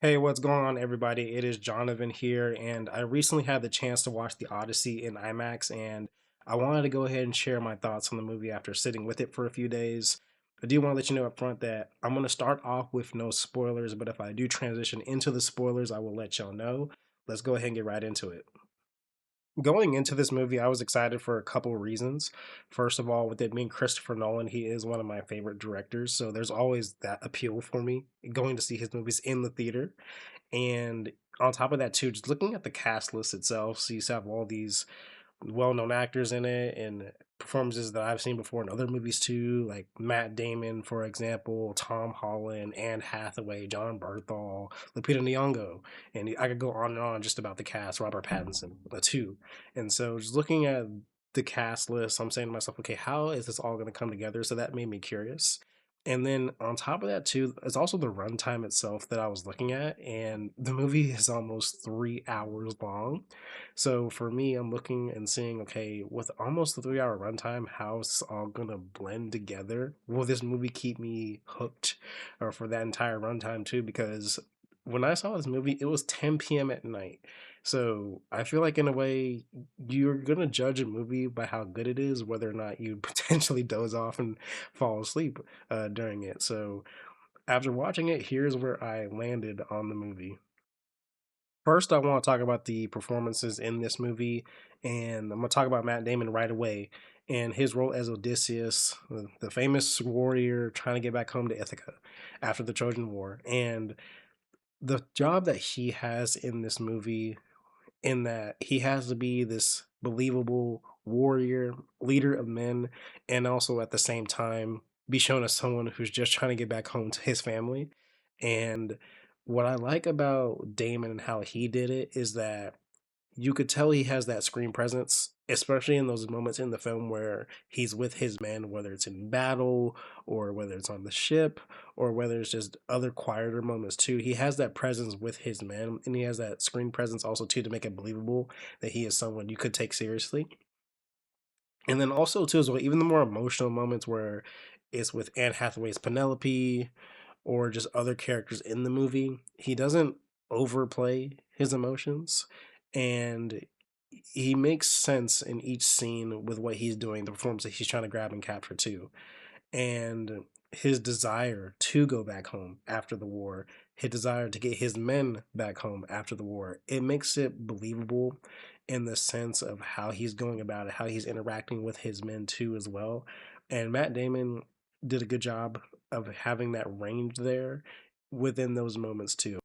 Hey, what's going on, everybody? It is Jonathan here, and I recently had the chance to watch the Odyssey in IMAX, and I wanted to go ahead and share my thoughts on the movie after sitting with it for a few days. I do want to let you know up front that I'm going to start off with no spoilers, but if I do transition into the spoilers, I will let y'all know. Let's go ahead and get right into it. Going into this movie, I was excited for a couple of reasons. First of all, with it being Christopher Nolan, he is one of my favorite directors, so there's always that appeal for me going to see his movies in the theater. And on top of that, too, just looking at the cast list itself, so you have all these well-known actors in it and performances that I've seen before in other movies too, like Matt Damon, for example, Tom Holland, Anne Hathaway, John Berthal, Lupita Nyong'o, and I could go on and on just about the cast. Robert Pattinson, too. And so, just looking at the cast list, I'm saying to myself, okay, how is this all going to come together? So that made me curious. And then on top of that too, it's also the runtime itself that I was looking at, and the movie is almost 3 hours long. So for me, I'm looking and seeing, okay, with almost a 3 hour runtime, how it's all gonna blend together. Will this movie keep me hooked, or for that entire runtime too? Because when I saw this movie, it was 10 p.m. at night. So I feel like in a way, you're gonna judge a movie by how good it is, whether or not you potentially doze off and fall asleep during it. So after watching it, here's where I landed on the movie. First, I want to talk about the performances in this movie, and I'm going to talk about Matt Damon right away and his role as Odysseus, the famous warrior trying to get back home to Ithaca after the Trojan War. And the job that he has in this movie, in that he has to be this believable warrior, leader of men, and also at the same time be shown as someone who's just trying to get back home to his family. And what I like about Damon and how he did it is that you could tell he has that screen presence, especially in those moments in the film where he's with his men, whether it's in battle or whether it's on the ship or whether it's just other quieter moments too. He has that presence with his men, and he has that screen presence also too to make it believable that he is someone you could take seriously. And then also too as well, even the more emotional moments where it's with Anne Hathaway's Penelope or just other characters in the movie, he doesn't overplay his emotions, and he makes sense in each scene with what he's doing, the performance that he's trying to grab and capture too. And his desire to go back home after the war, his desire to get his men back home after the war, it makes it believable in the sense of how he's going about it, how he's interacting with his men too as well. And Matt Damon did a good job of having that range there within those moments too.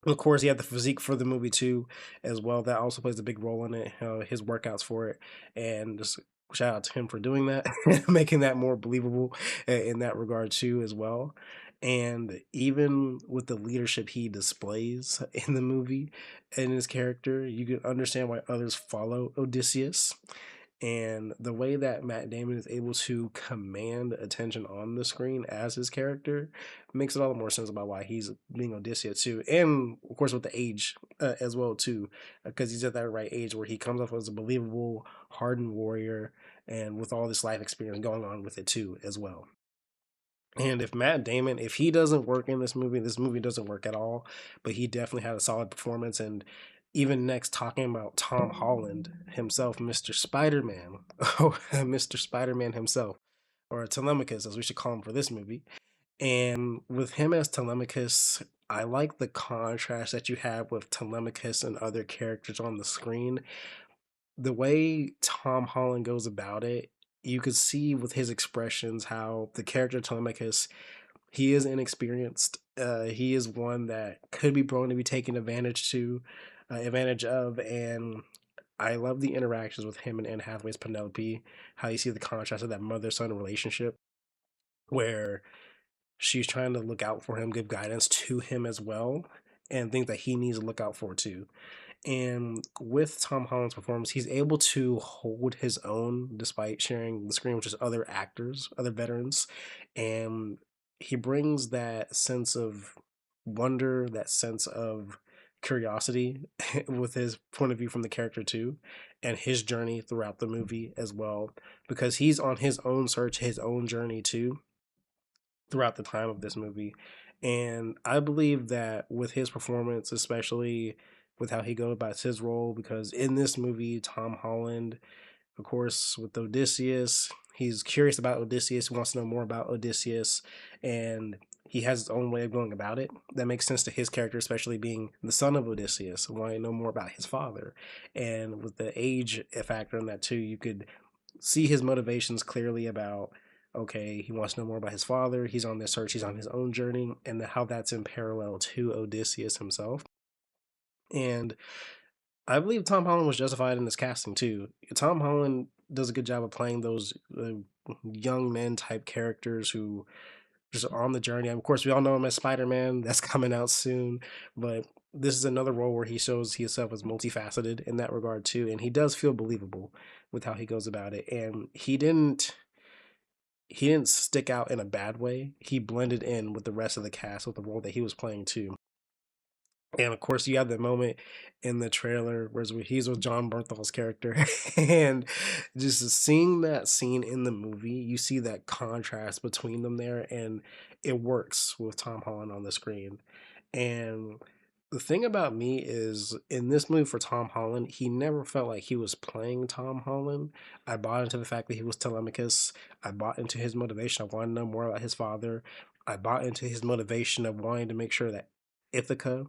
Of course, he had the physique for the movie too, as well. That also plays a big role in it. His workouts for it, and just shout out to him for doing that, making that more believable in that regard too, as well. And even with the leadership he displays in the movie and his character, you can understand why others follow Odysseus, and the way that Matt Damon is able to command attention on the screen as his character makes it all the more sense about why he's being Odysseus too, and of course with the age as well too, because he's at that right age where he comes off as a believable, hardened warrior, and with all this life experience going on with it too as well. And if Matt Damon, if he doesn't work in this movie doesn't work at all. But he definitely had a solid performance. And even next, talking about Tom Holland himself, Mr. Spider Man, oh, Mr. Spider Man himself, or Telemachus, as we should call him for this movie. And with him as Telemachus, I like the contrast that you have with Telemachus and other characters on the screen. The way Tom Holland goes about it, you could see with his expressions how the character Telemachus, he is inexperienced. He is one that could be prone to be taken advantage of, and I love the interactions with him and Anne Hathaway's Penelope. How you see the contrast of that mother-son relationship, where she's trying to look out for him, give guidance to him as well, and things that he needs to look out for too. And with Tom Holland's performance, he's able to hold his own despite sharing the screen with just other actors, other veterans. And he brings that sense of wonder, that sense of curiosity with his point of view from the character too, and his journey throughout the movie as well, because he's on his own search, his own journey too throughout the time of this movie. And I believe that with his performance, especially with how he goes about his role, because in this movie, Tom Holland, of course, with Odysseus, he's curious about Odysseus. He wants to know more about Odysseus, and he has his own way of going about it. That makes sense to his character, especially being the son of Odysseus, wanting to know more about his father. And with the age factor in that too, you could see his motivations clearly about okay, he wants to know more about his father. He's on this search. He's on his own journey, and how that's in parallel to Odysseus himself. And I believe Tom Holland was justified in this casting too. Tom Holland does a good job of playing those young men type characters who just are on the journey. Of course, we all know him as Spider Man. That's coming out soon, but this is another role where he shows himself as multifaceted in that regard too, and he does feel believable with how he goes about it. And he didn't stick out in a bad way. He blended in with the rest of the cast with the role that he was playing too. And of course, you have the moment in the trailer where he's with John Bernthal's character, and just seeing that scene in the movie, you see that contrast between them there, and it works with Tom Holland on the screen. And the thing about me is, in this movie for Tom Holland, he never felt like he was playing Tom Holland. I bought into the fact that he was Telemachus. I bought into his motivation of wanting to know more about his father. I bought into his motivation of wanting to make sure that Ithaca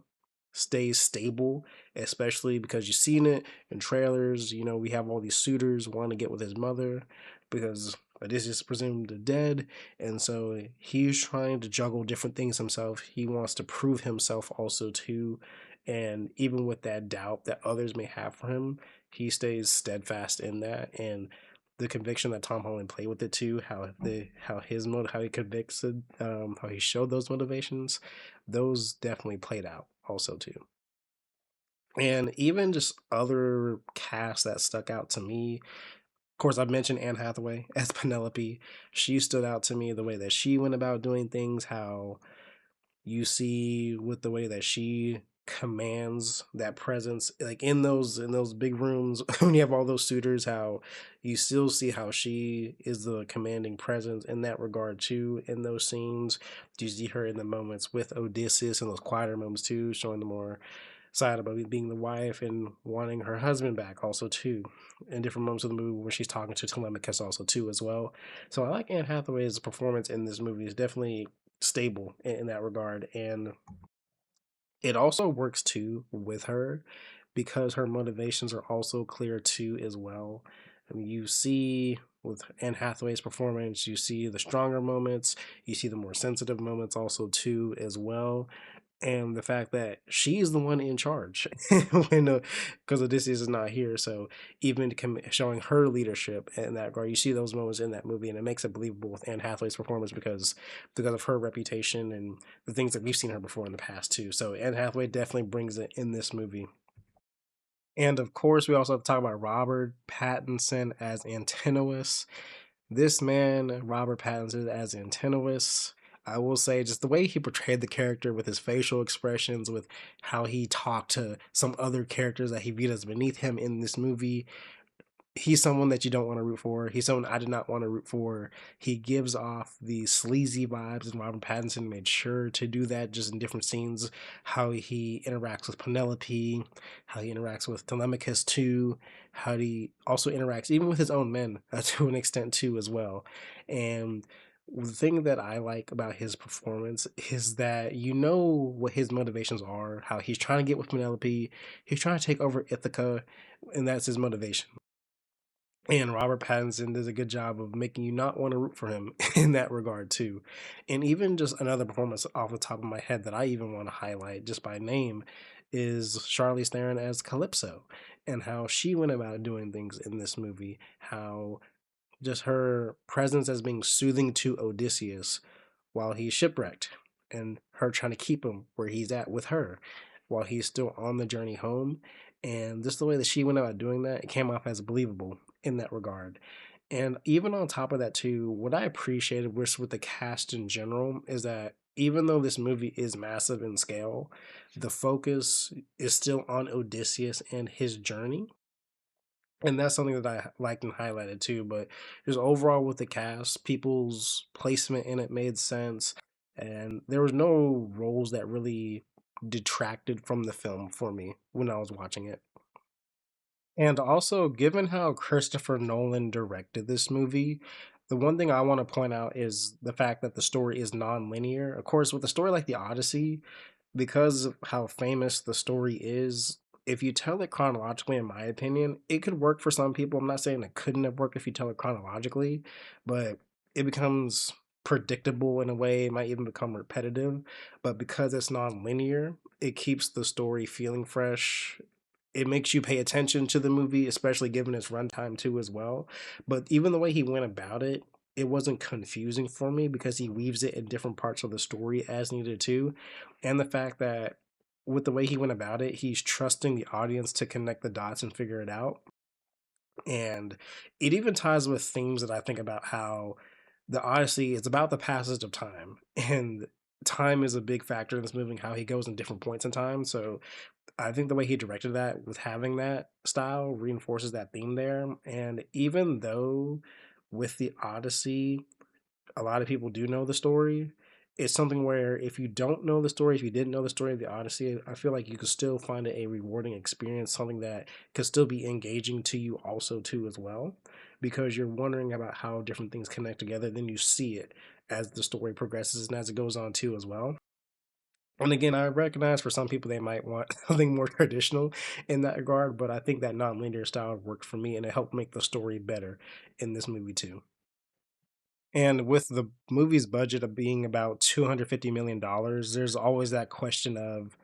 stays stable, especially because you've seen it in trailers. You know, we have all these suitors wanting to get with his mother because Odysseus is presumed dead, and so he's trying to juggle different things himself. He wants to prove himself also too, and even with that doubt that others may have for him, he stays steadfast in that. And the conviction that Tom Holland played with it too, how he convicted, how he showed those motivations, those definitely played out also too. And even just other casts that stuck out to me. Of course, I've mentioned Anne Hathaway as Penelope. She stood out to me the way that she went about doing things, how you see with the way that she commands that presence like in those big rooms when you have all those suitors, how you still see how she is the commanding presence in that regard too. In those scenes, do you see her in the moments with Odysseus and those quieter moments too, showing the more side about being the wife and wanting her husband back also too, in different moments of the movie when she's talking to Telemachus also too as well. So I like Anne Hathaway's performance in this movie is definitely stable in that regard. And it also works too with her because her motivations are also clear too as well. I mean, you see with Anne Hathaway's performance, you see the stronger moments, you see the more sensitive moments also too as well, and the fact that she's the one in charge when because Odysseus is not here. So even showing her leadership in that regard, you see those moments in that movie, and it makes it believable with Anne Hathaway's performance because of her reputation and the things that we've seen her before in the past too. So Anne Hathaway definitely brings it in this movie. And of course, we also have to talk about Robert Pattinson as Antinous. This man, Robert Pattinson as Antinous, I will say just the way he portrayed the character with his facial expressions, with how he talked to some other characters that he viewed as beneath him in this movie, he's someone that you don't want to root for. He's someone I did not want to root for. He gives off the sleazy vibes, and Robert Pattinson made sure to do that just in different scenes. How he interacts with Penelope, how he interacts with Telemachus too, how he also interacts even with his own men to an extent too as well. And the thing that I like about his performance is that you know what his motivations are, how he's trying to get with Penelope, he's trying to take over Ithaca, and that's his motivation. And Robert Pattinson does a good job of making you not want to root for him in that regard too. And even just another performance off the top of my head that I even want to highlight just by name is Charlize Theron as Calypso, and how she went about doing things in this movie. How just her presence as being soothing to Odysseus while he's shipwrecked, and her trying to keep him where he's at with her while he's still on the journey home. And just the way that she went about doing that, it came off as believable in that regard. And even on top of that, too, what I appreciated with the cast in general is that even though this movie is massive in scale, the focus is still on Odysseus and his journey, and that's something that I liked and highlighted too. But just overall with the cast, people's placement in it made sense. and there was no roles that really detracted from the film for me when I was watching it. And also, given how Christopher Nolan directed this movie, the one thing I want to point out is the fact that the story is non-linear. Of course, with a story like the Odyssey, because of how famous the story is, if you tell it chronologically, in my opinion, it could work for some people. I'm not saying it couldn't have worked if you tell it chronologically, but it becomes predictable in a way. It might even become repetitive. But because it's non-linear, it keeps the story feeling fresh. It makes you pay attention to the movie, especially given its runtime too as well. But even the way he went about it, it wasn't confusing for me because he weaves it in different parts of the story as needed to. And the fact that with the way he went about it, he's trusting the audience to connect the dots and figure it out. And it even ties with themes that I think about how the Odyssey is about the passage of time. And time is a big factor in this movie, and how he goes in different points in time. So I think the way he directed that with having that style reinforces that theme there. And even though with the Odyssey, a lot of people do know the story, it's something where if you don't know the story, if you didn't know the story of the Odyssey, I feel like you could still find it a rewarding experience, something that could still be engaging to you also too as well, because you're wondering about how different things connect together. Then you see it as the story progresses and as it goes on too as well. And again, I recognize for some people they might want something more traditional in that regard, but I think that non-linear style worked for me and it helped make the story better in this movie too. And with the movie's budget of being about $250 million, there's always that question of,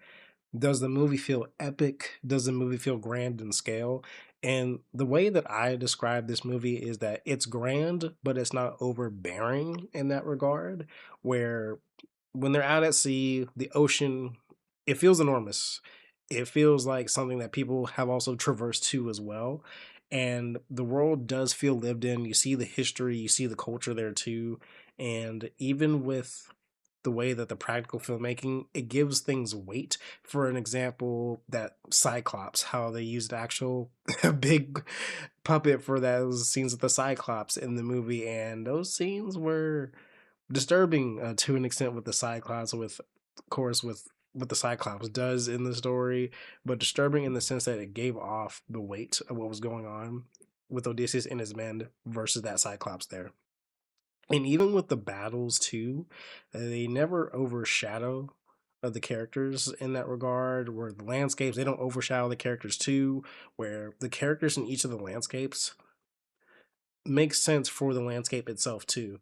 does the movie feel epic? Does the movie feel grand in scale? And the way that I describe this movie is that it's grand, but it's not overbearing in that regard, where when they're out at sea, the ocean, it feels enormous. It feels like something that people have also traversed to as well. And the world does feel lived in. You see the history, you see the culture there too. And even with the way that the practical filmmaking, it gives things weight. For an example, that Cyclops, how they used actual big puppet for those scenes with the Cyclops in the movie, and those scenes were disturbing to an extent with the Cyclops, with of course with what the Cyclops does in the story, but disturbing in the sense that it gave off the weight of what was going on with Odysseus and his men versus that Cyclops there. And even with the battles too, they never overshadow the characters in that regard. Where the landscapes, they don't overshadow the characters too. Where the characters in each of the landscapes makes sense for the landscape itself too.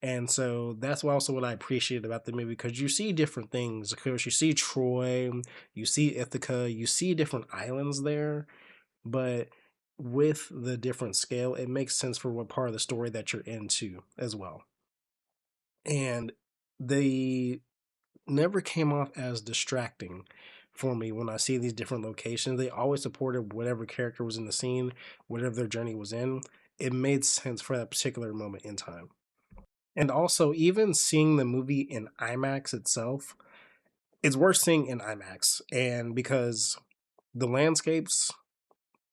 And so that's also what I appreciate about the movie, because you see different things. Of course, you see Troy, you see Ithaca, you see different islands there, but with the different scale, it makes sense for what part of the story that you're into as well. And they never came off as distracting for me when I see these different locations. They always supported whatever character was in the scene, whatever their journey was in. It made sense for that particular moment in time. And also, even seeing the movie in IMAX itself, it's worth seeing in IMAX. And because the landscapes,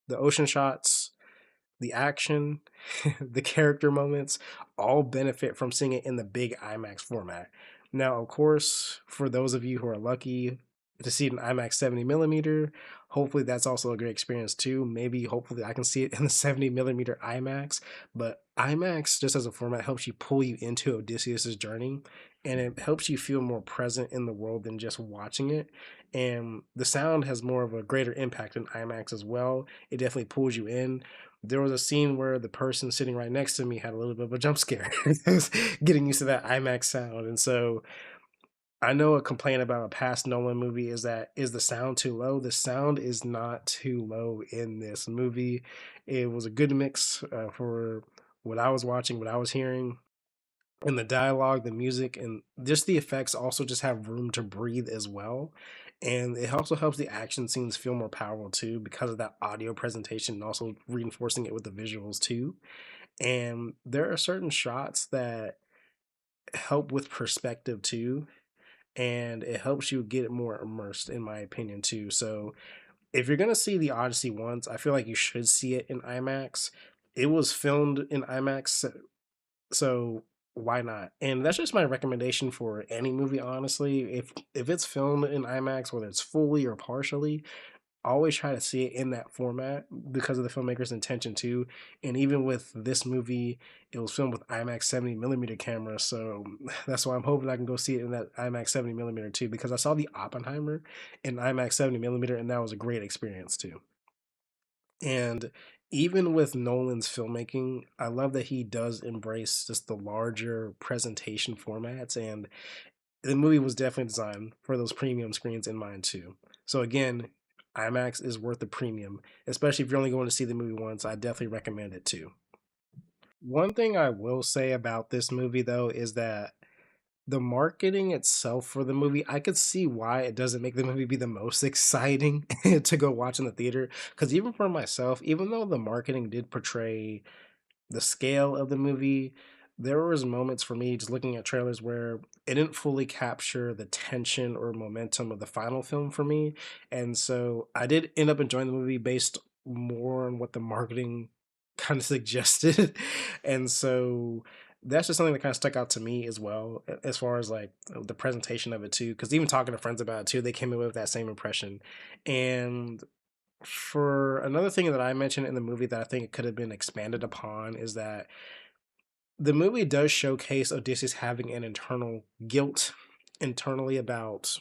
the ocean shots, the action, the character moments all benefit from seeing it in the big IMAX format. Now, of course, for those of you who are lucky to see it in IMAX 70 millimeter, hopefully that's also a great experience too. Maybe, hopefully, I can see it in the 70 millimeter IMAX. But IMAX, just as a format, helps you pull you into Odysseus's journey, and it helps you feel more present in the world than just watching it. And the sound has more of a greater impact in IMAX as well. It definitely pulls you in. There was a scene where the person sitting right next to me had a little bit of a jump scare. Getting used to that IMAX sound. And so I know a complaint about a past Nolan movie is that, is the sound too low? The sound is not too low in this movie. It was a good mix for what I was watching, what I was hearing, and the dialogue, the music, and just the effects also just have room to breathe as well. And it also helps the action scenes feel more powerful too, because of that audio presentation and also reinforcing it with the visuals too. And there are certain shots that help with perspective too, and it helps you get more immersed, in my opinion too. So if you're gonna see the Odyssey once, I feel like you should see it in IMAX. It was filmed in IMAX, so why not? And that's just my recommendation for any movie, honestly. If it's filmed in IMAX, whether it's fully or partially, always try to see it in that format because of the filmmaker's intention too. And even with this movie, it was filmed with IMAX 70 millimeter camera, so that's why I'm hoping I can go see it in that IMAX 70 millimeter too. Because I saw the Oppenheimer in IMAX 70 millimeter, and that was a great experience too. And even with Nolan's filmmaking, I love that he does embrace just the larger presentation formats, and the movie was definitely designed for those premium screens in mind too. So again, IMAX is worth the premium, especially if you're only going to see the movie once. I definitely recommend it too. One thing I will say about this movie though is that the marketing itself for the movie, I could see why it doesn't make the movie be the most exciting to go watch in the theater. Because even for myself, even though the marketing did portray the scale of the movie, there was moments for me just looking at trailers where it didn't fully capture the tension or momentum of the final film for me. And so I did end up enjoying the movie based more on what the marketing kind of suggested. And so that's just something that kind of stuck out to me as well, as far as like the presentation of it too. Because even talking to friends about it too, they came away with that same impression. And for another thing that I mentioned in the movie that I think it could have been expanded upon is that the movie does showcase Odysseus having an internal guilt internally about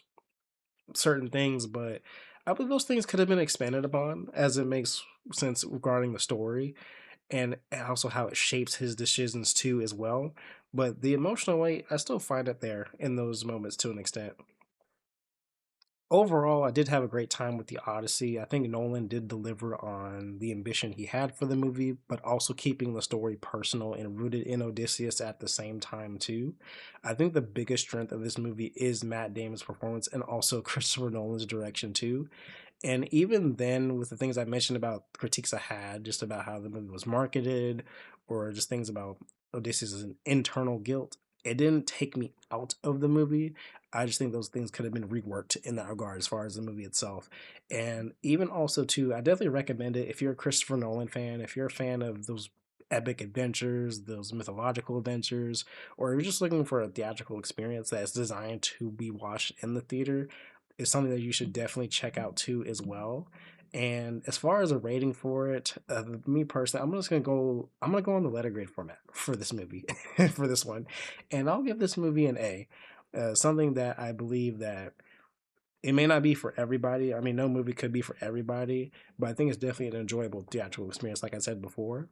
certain things, but I believe those things could have been expanded upon as it makes sense regarding the story and also how it shapes his decisions too as well. But the emotional weight, I still find it there in those moments to an extent. Overall, I did have a great time with the Odyssey. I think Nolan did deliver on the ambition he had for the movie, but also keeping the story personal and rooted in Odysseus at the same time too. I think the biggest strength of this movie is Matt Damon's performance and also Christopher Nolan's direction too. And even then, with the things I mentioned about critiques I had, just about how the movie was marketed, or just things about Odysseus' internal guilt, it didn't take me out of the movie. I just think those things could have been reworked in that regard as far as the movie itself. And even also, too, I definitely recommend it if you're a Christopher Nolan fan, if you're a fan of those epic adventures, those mythological adventures, or you're just looking for a theatrical experience that's designed to be watched in the theater, is something that you should definitely check out too as well. And as far as a rating for it, me personally, I'm just gonna go. I'm gonna go on the letter grade format for this movie, for this one, and I'll give this movie an A. Something that I believe that it may not be for everybody. I mean, no movie could be for everybody, but I think it's definitely an enjoyable theatrical experience. Like I said before,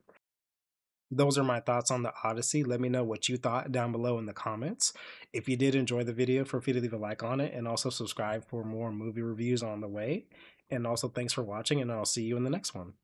those are my thoughts on the Odyssey. Let me know what you thought down below in the comments. If you did enjoy the video, feel free to leave a like on it and also subscribe for more movie reviews on the way. And also, thanks for watching, and I'll see you in the next one.